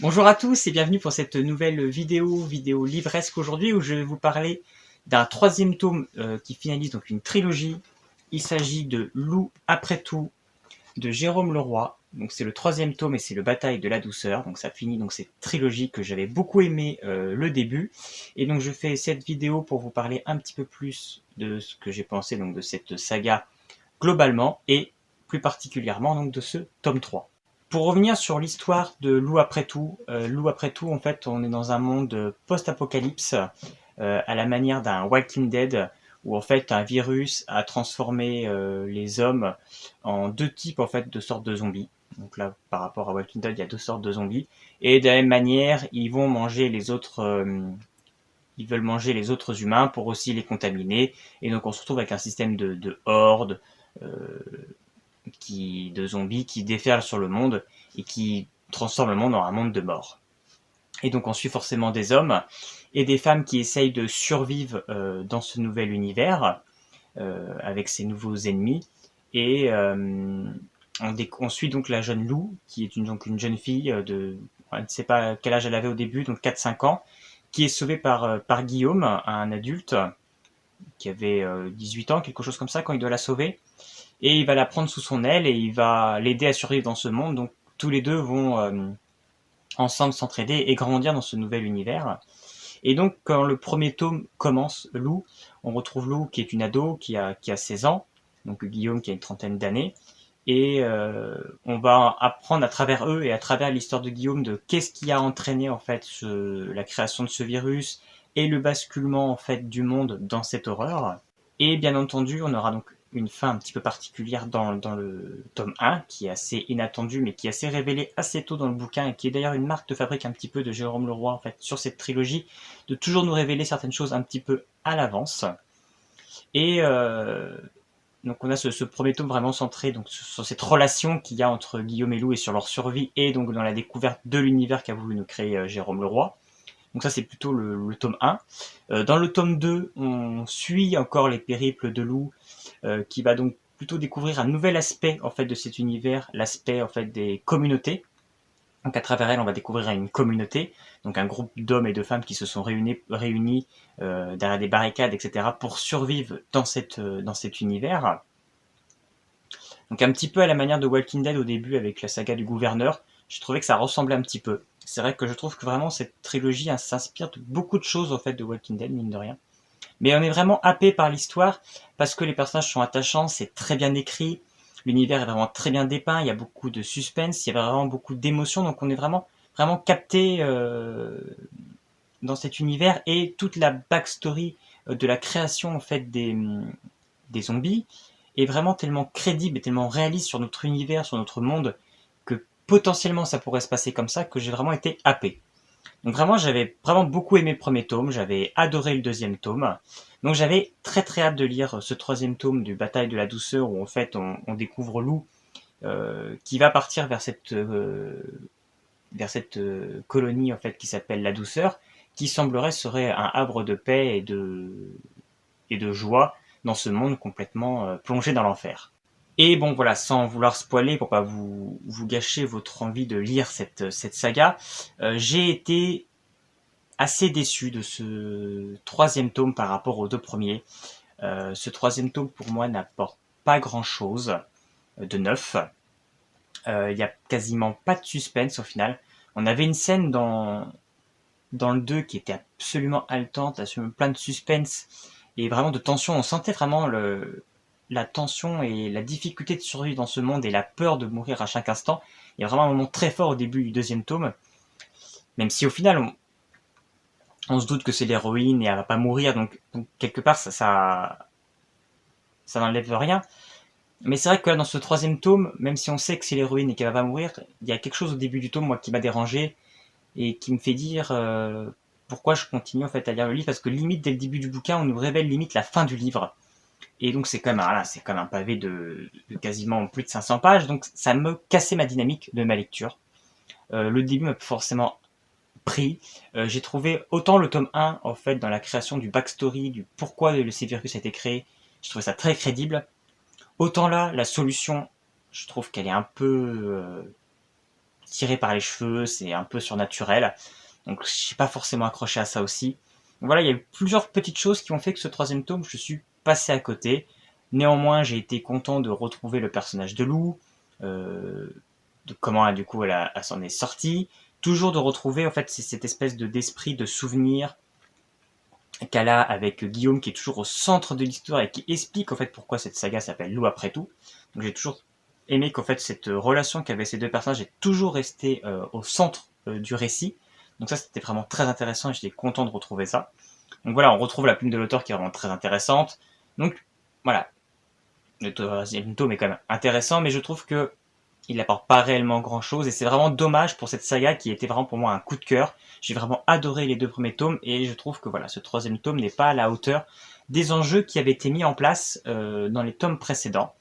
Bonjour à tous et bienvenue pour cette nouvelle vidéo livresque aujourd'hui où je vais vous parler d'un troisième tome qui finalise donc une trilogie. Il s'agit de Loup après tout de Jérôme Leroy. Donc c'est le troisième tome et c'est le Bataille de la douceur. Donc ça finit donc cette trilogie que j'avais beaucoup aimé le début. Et donc je fais cette vidéo pour vous parler un petit peu plus de ce que j'ai pensé donc de cette saga globalement et plus particulièrement donc de ce tome 3. Pour revenir sur l'histoire de Loup après tout, en fait, on est dans un monde post-apocalypse, à la manière d'un Walking Dead, où en fait un virus a transformé les hommes en deux types en fait de sortes de zombies. Donc là, par rapport à Walking Dead, il y a deux sortes de zombies, et de la même manière, ils veulent manger les autres humains pour aussi les contaminer, et donc on se retrouve avec un système de hordes, euh, de zombies qui déferlent sur le monde et qui transforment le monde en un monde de morts. Et donc on suit forcément des hommes et des femmes qui essayent de survivre dans ce nouvel univers avec ces nouveaux ennemis. Et on suit donc la jeune Lou, qui est donc une jeune fille on ne sait pas quel âge elle avait au début, donc 4-5 ans, qui est sauvée par Guillaume, un adulte qui avait 18 ans, quelque chose comme ça, quand il doit la sauver. Et il va la prendre sous son aile et il va l'aider à survivre dans ce monde. Donc tous les deux vont ensemble s'entraider et grandir dans ce nouvel univers. Et donc quand le premier tome commence, Lou, on retrouve Lou qui est une ado qui a 16 ans, donc Guillaume qui a une trentaine d'années. Et on va apprendre à travers eux et à travers l'histoire de Guillaume de qu'est-ce qui a entraîné en fait la création de ce virus et le basculement en fait du monde dans cette horreur. Et bien entendu, on aura donc une fin un petit peu particulière dans le tome 1, qui est assez inattendue, mais qui est assez révélée assez tôt dans le bouquin, et qui est d'ailleurs une marque de fabrique un petit peu de Jérôme Leroy, en fait, sur cette trilogie, de toujours nous révéler certaines choses un petit peu à l'avance. Et donc on a ce premier tome vraiment centré donc, sur cette relation qu'il y a entre Guillaume et Lou, et sur leur survie, et donc dans la découverte de l'univers qu'a voulu nous créer Jérôme Leroy. Donc ça, c'est plutôt le tome 1. Dans le tome 2, on suit encore les périples de Lou, qui va donc plutôt découvrir un nouvel aspect en fait de cet univers, l'aspect en fait des communautés. Donc à travers elle, on va découvrir une communauté, donc un groupe d'hommes et de femmes qui se sont réunis derrière des barricades, etc., pour survivre dans cet univers. Donc un petit peu à la manière de Walking Dead au début avec la saga du gouverneur, j'ai trouvé que ça ressemblait un petit peu. C'est vrai que je trouve que vraiment cette trilogie s'inspire de beaucoup de choses en fait de Walking Dead, mine de rien. Mais on est vraiment happé par l'histoire parce que les personnages sont attachants, c'est très bien écrit, l'univers est vraiment très bien dépeint, il y a beaucoup de suspense, il y a vraiment beaucoup d'émotions, donc on est vraiment capté dans cet univers, et toute la backstory de la création en fait des zombies est vraiment tellement crédible et tellement réaliste sur notre univers, sur notre monde, que potentiellement ça pourrait se passer comme ça, que j'ai vraiment été happé. Donc vraiment, j'avais vraiment beaucoup aimé le premier tome, j'avais adoré le deuxième tome. Donc j'avais très très hâte de lire ce troisième tome du Bataille de la douceur, où en fait on découvre Lou qui va partir vers cette colonie en fait qui s'appelle la douceur, qui semblerait serait un havre de paix et de joie dans ce monde complètement plongé dans l'enfer. Et bon voilà, sans vouloir spoiler pour pas vous gâcher votre envie de lire cette saga, j'ai été assez déçu de ce troisième tome par rapport aux deux premiers. Ce troisième tome pour moi n'apporte pas grand chose de neuf. Il y a quasiment pas de suspense au final. On avait une scène dans le 2 qui était absolument haletante, plein de suspense et vraiment de tension. On sentait vraiment la tension et la difficulté de survivre dans ce monde et la peur de mourir à chaque instant. Il y a vraiment un moment très fort au début du deuxième tome, même si au final on se doute que c'est l'héroïne et elle va pas mourir, donc quelque part ça n'enlève rien. Mais c'est vrai que là, dans ce troisième tome, même si on sait que c'est l'héroïne et qu'elle va pas mourir, il y a quelque chose au début du tome moi qui m'a dérangé et qui me fait dire pourquoi je continue en fait à lire le livre, parce que limite dès le début du bouquin on nous révèle limite la fin du livre, et donc c'est quand même voilà, c'est comme un pavé de quasiment plus de 500 pages, donc ça me cassait ma dynamique de ma lecture. Le début m'a forcément pris. J'ai trouvé autant le tome 1 en fait dans la création du backstory, du pourquoi le C-Virus a été créé, je trouvais ça très crédible. Autant là, la solution, je trouve qu'elle est un peu tiré par les cheveux, c'est un peu surnaturel. Donc je suis pas forcément accroché à ça aussi. Donc voilà, il y a eu plusieurs petites choses qui ont fait que ce troisième tome, je suis passé à côté. Néanmoins, j'ai été content de retrouver le personnage de Lou, de comment du coup elle s'en est sortie. Toujours de retrouver en fait cette espèce d'esprit de souvenir qu'elle a avec Guillaume, qui est toujours au centre de l'histoire et qui explique en fait pourquoi cette saga s'appelle Lou après tout. Donc j'ai toujours aimé qu'en fait cette relation qu'avaient ces deux personnages est toujours restée au centre du récit. Donc ça c'était vraiment très intéressant et j'étais content de retrouver ça. Donc voilà, on retrouve la plume de l'auteur qui est vraiment très intéressante. Donc voilà, le tome est quand même intéressant, mais je trouve que il n'apporte pas réellement grand chose et c'est vraiment dommage pour cette saga qui était vraiment pour moi un coup de cœur. J'ai vraiment adoré les deux premiers tomes et je trouve que voilà, ce troisième tome n'est pas à la hauteur des enjeux qui avaient été mis en place dans les tomes précédents.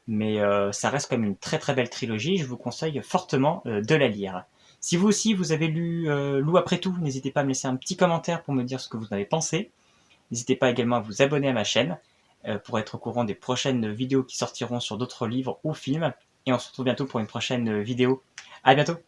Mais ça reste quand même une très très belle trilogie, je vous conseille fortement de la lire. Si vous aussi vous avez lu Lou après tout, n'hésitez pas à me laisser un petit commentaire pour me dire ce que vous en avez pensé. N'hésitez pas également à vous abonner à ma chaîne pour être au courant des prochaines vidéos qui sortiront sur d'autres livres ou films. Et on se retrouve bientôt pour une prochaine vidéo. À bientôt!